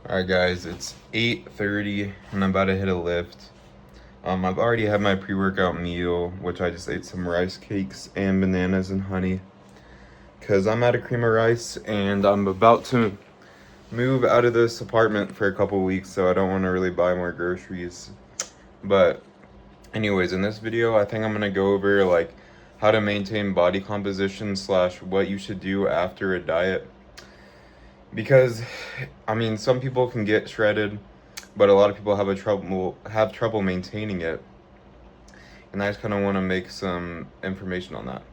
Alright guys, it's 8:30 and I'm about to hit a lift. I've already had my pre-workout meal, which I just ate some rice cakes and bananas and honey. Cause I'm out of cream of rice and I'm about to move out of this apartment for a couple weeks, so I don't want to really buy more groceries. But anyways, in this video, I think I'm gonna go over like how to maintain body composition / what you should do after a diet. Because I mean, some people can get shredded, but a lot of people have trouble maintaining it. And I just kind of want to make some information on that.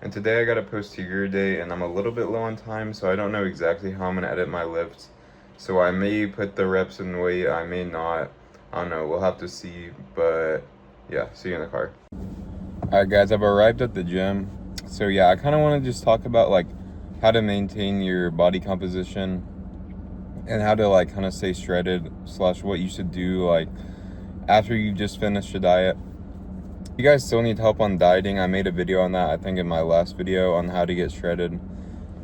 And today I got a posterior day and I'm a little bit low on time, so I don't know exactly how I'm going to edit my lifts. So I may put the reps in weight, I may not. I don't know, we'll have to see. But yeah, see you in the car. Alright guys, I've arrived at the gym. So yeah, I kind of want to just talk about like how to maintain your body composition and how to like kind of stay shredded / what you should do like after you just finished a diet. If you guys still need help on dieting, I made a video on that, I think in my last video, on how to get shredded.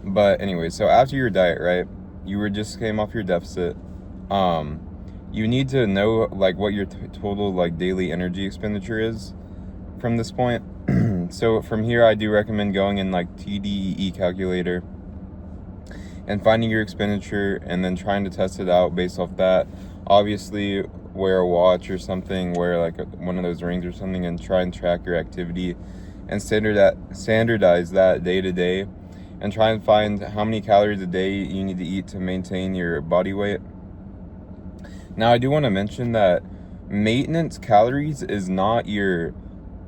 But anyway, so after your diet, right, you just came off your deficit, you need to know like what your total like daily energy expenditure is from this point. So from here, I do recommend going in like TDEE calculator and finding your expenditure and then trying to test it out based off that. Obviously, wear a watch or something, wear like one of those rings or something, and try and track your activity and standardize that day to day, and try and find how many calories a day you need to eat to maintain your body weight. Now, I do want to mention that maintenance calories is not your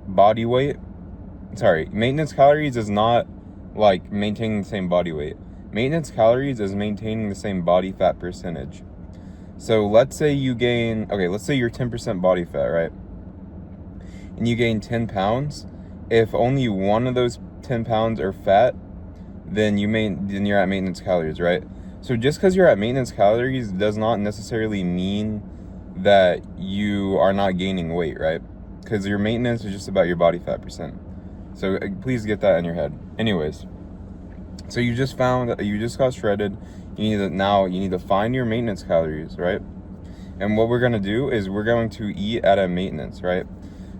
body weight. Maintenance calories is not like maintaining the same body weight. Maintenance calories is maintaining the same body fat percentage. So let's say you gain, let's say you're 10% body fat, right? And you gain 10 pounds. If only one of those 10 pounds are fat, then you're at maintenance calories, right? So just because you're at maintenance calories does not necessarily mean that you are not gaining weight, right? Because your maintenance is just about your body fat percent. So please get that in your head. Anyways, so you just got shredded. You need to find your maintenance calories, right? And what we're gonna do is we're going to eat at a maintenance, right?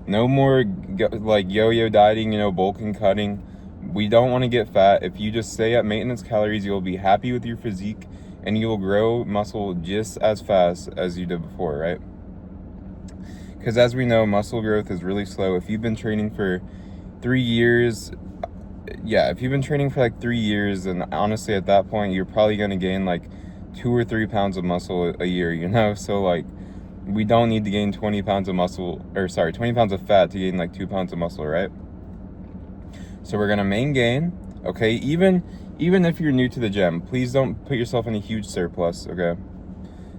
No more like yo-yo dieting, bulking, cutting. We don't want to get fat. If you just stay at maintenance calories, you'll be happy with your physique and you'll grow muscle just as fast as you did before, right? Because as we know, muscle growth is really slow. If you've been training for 3 years, if you've been training for like 3 years, then honestly at that point you're probably going to gain like 2 or 3 pounds of muscle a year, so like we don't need to gain 20 pounds of fat to gain like 2 pounds of muscle, right? So we're going to main gain, okay? Even if you're new to the gym, please don't put yourself in a huge surplus, okay?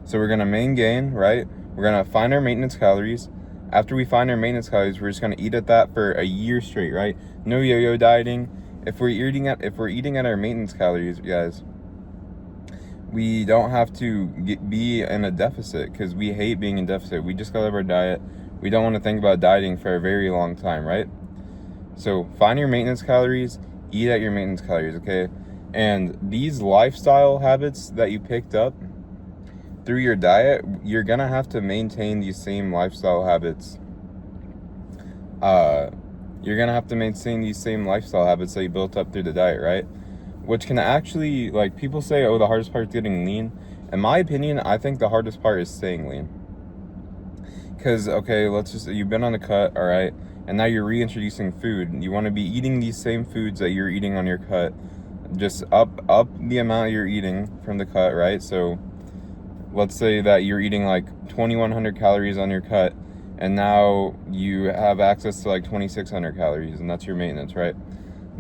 So we're going to main gain, right? We're going to find our maintenance calories. After we find our maintenance calories, we're just going to eat at that for a year straight, right? No yo-yo dieting. If we're eating at our maintenance calories, guys, we don't have to be in a deficit, because we hate being in deficit. We just got out of our diet. We don't want to think about dieting for a very long time, right? So find your maintenance calories, eat at your maintenance calories, okay? And these lifestyle habits that you picked up through your diet, you're gonna have to maintain these same lifestyle habits. You're gonna have to maintain these same lifestyle habits that you built up through the diet, right? Which can actually, like, people say, oh, the hardest part is getting lean. In my opinion, I think the hardest part is staying lean. Because, you've been on the cut, all right, and now you're reintroducing food. You want to be eating these same foods that you're eating on your cut, just up the amount you're eating from the cut, right? So let's say that you're eating like 2,100 calories on your cut, and now you have access to like 2,600 calories, and that's your maintenance, right?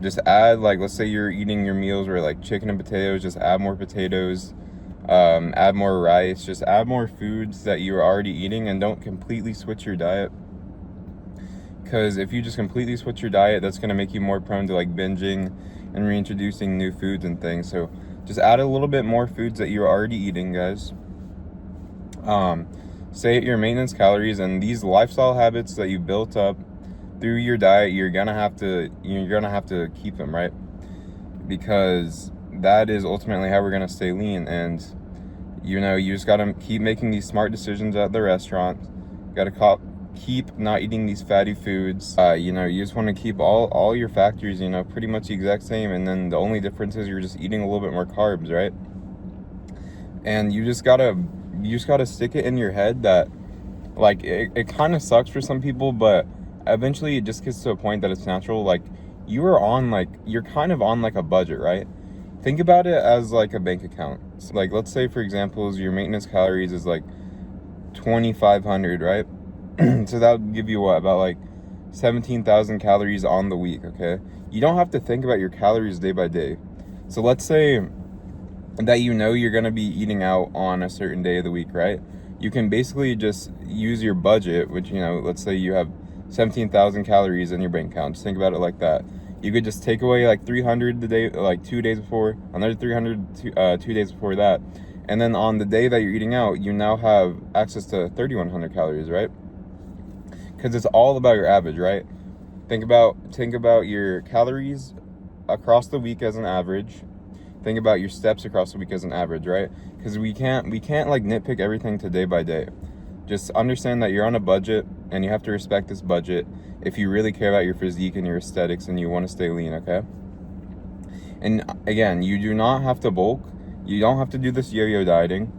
Just add, like, let's say you're eating your meals were like chicken and potatoes, just add more potatoes, add more rice, just add more foods that you're already eating, and don't completely switch your diet. Because if you just completely switch your diet, that's going to make you more prone to like binging and reintroducing new foods and things. So just add a little bit more foods that you're already eating, guys. Stay at your maintenance calories, and these lifestyle habits that you built up through your diet, you're gonna have to keep them, right? Because that is ultimately how we're gonna stay lean. And You know, you just gotta keep making these smart decisions at the restaurant. Gotta keep not eating these fatty foods. You know, you just want to keep all your factors, you know, pretty much the exact same, and then the only difference is you're just eating a little bit more carbs, right? And you just gotta stick it in your head that, like, it kind of sucks for some people, but eventually it just gets to a point that it's natural. Like, you're kind of on like a budget, right? Think about it as like a bank account. So, like, let's say, for example, your maintenance calories is like 2,500, right? So that would give you what, about like 17,000 calories on the week, okay? You don't have to think about your calories day by day. So let's say that you know you're going to be eating out on a certain day of the week, right? You can basically just use your budget, which, you know, let's say you have 17,000 calories in your bank account. Just think about it like that. You could just take away like 300 the day, like 2 days before, another 300 2 days before that. And then on the day that you're eating out, you now have access to 3,100 calories, right? Because it's all about your average, right? Think about your calories across the week as an average. Think about your steps across the week as an average, right? Because we can't like nitpick everything to day by day. Just understand that you're on a budget, and you have to respect this budget if you really care about your physique and your aesthetics and you want to stay lean, okay? And again, you do not have to bulk. You don't have to do this yo-yo dieting.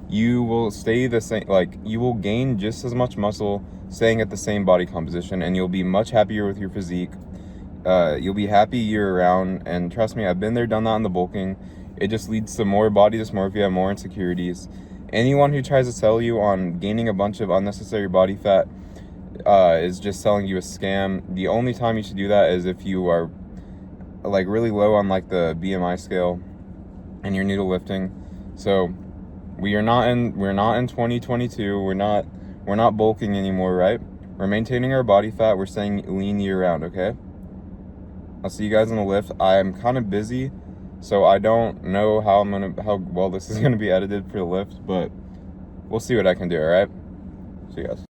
You will stay the same, like, you will gain just as much muscle staying at the same body composition, and you'll be much happier with your physique. You'll be happy year round, and trust me, I've been there, done that in the bulking. It just leads to more body dysmorphia, more insecurities. Anyone who tries to sell you on gaining a bunch of unnecessary body fat is just selling you a scam. The only time you should do that is if you are like really low on like the BMI scale and you're new to lifting. So we're not in 2022. We're not bulking anymore, right? We're maintaining our body fat. We're staying lean year round, okay? I'll see you guys on the lift. I'm kind of busy, so I don't know how well this is gonna be edited for the lift, but we'll see what I can do, all right? See you guys.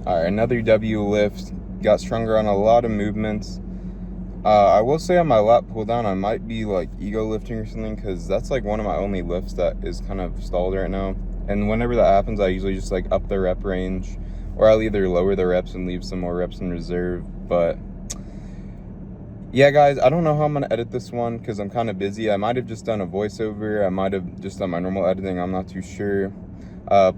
All right, another W lift. Got stronger on a lot of movements. I will say on my lat pull down, I might be like ego lifting or something, because that's like one of my only lifts that is kind of stalled right now. And whenever that happens, I usually just like up the rep range, or I'll either lower the reps and leave some more reps in reserve. But yeah, guys, I don't know how I'm gonna edit this one because I'm kind of busy. I might have just done a voiceover. I might have just done my normal editing. I'm not too sure.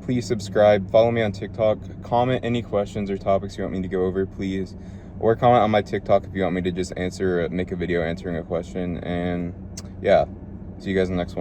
Please subscribe, follow me on TikTok, comment any questions or topics you want me to go over, please. Or comment on my TikTok if you want me to just answer, make a video answering a question. And yeah, see you guys in the next one.